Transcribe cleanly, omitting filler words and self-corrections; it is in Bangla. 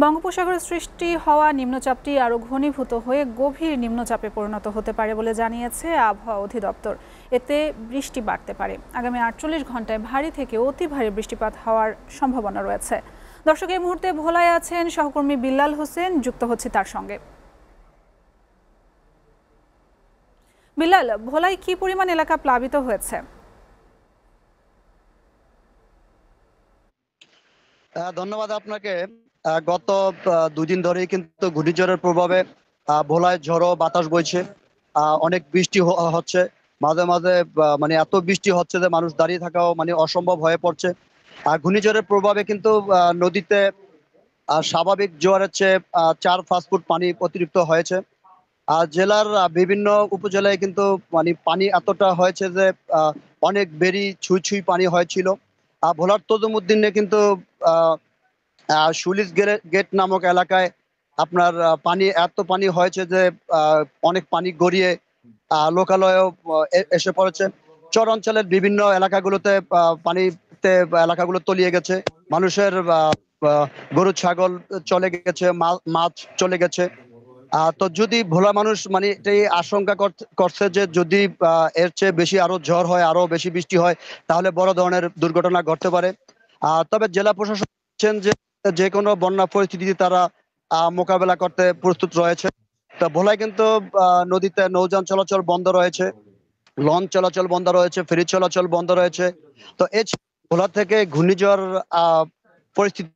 বঙ্গোপসাগরে সৃষ্টি হওয়া নিম্নচাপটি আরও ঘনীভূত হয়ে গভীর নিম্নচাপে পরিণত হতে পারে বলে জানিয়েছে আবহাওয়া অধিদপ্তর। এতে বৃষ্টি বাড়তে পারে। আগামী ৪৮ ঘন্টায় ভারী থেকে অতি ভারী বৃষ্টিপাত হওয়ার সম্ভাবনা রয়েছে। দর্শক, এই মুহূর্তে ভোলায় আছেন সহকর্মী বিল্লাল হোসেন, যুক্ত হচ্ছে তার সঙ্গে। বিল্লাল, ভোলায় কি পরিমাণ এলাকা প্লাবিত হয়েছে? ধন্যবাদ আপনাকে। গত ২ দিন ধরেই কিন্তু ঘূর্ণিঝড়ের প্রভাবে ভোলায় ঝড়ো বাতাস বইছে। অনেক বৃষ্টি হচ্ছে। মাঝে মাঝে মানে এত বৃষ্টি হচ্ছে যে মানুষ দাঁড়িয়ে থাকাও মানে অসম্ভব হয়ে পড়ছে। আর ঘূর্ণিঝড়ের প্রভাবে কিন্তু নদীতে স্বাভাবিক জোয়ারের চেয়ে ৪-৫ ফুট পানি অতিরিক্ত হয়েছে। আর জেলার বিভিন্ন উপজেলায় কিন্তু মানে পানি এতটা হয়েছে যে অনেক বেরি ছুঁই ছুঁই পানি হয়েছিল। ভোলার তজুমুদ্দিনে কিন্তু সুলিশ গেট নামক এলাকায় আপনার এত পানি হয়েছে যে অনেক পানি গড়িয়ে লোকালয়েও এসে পড়েছে। চর অঞ্চলের বিভিন্ন এলাকাগুলোতে পানিতে এলাকাগুলো তলিয়ে গেছে। মানুষের গরু ছাগল চলে গেছে, মাছ চলে গেছে। তো যদি ভোলা মানুষ মানে এটাই আশঙ্কা করছে যে যদি এর চেয়ে বেশি আরো ঝড় হয়, আরো বেশি বৃষ্টি হয়, তাহলে বড় ধরনের দুর্ঘটনা ঘটতে পারে। তবে জেলা প্রশাসন বলছেন যে যে কোনো বন্যা পরিস্থিতিতে তারা মোকাবেলা করতে প্রস্তুত রয়েছে। তো ভোলায় কিন্তু নদীতে নৌযান চলাচল বন্ধ রয়েছে, লঞ্চ চলাচল বন্ধ রয়েছে, ফেরি চলাচল বন্ধ রয়েছে। তো ভোলা থেকে ঘূর্ণিঝড় পরিস্থিতি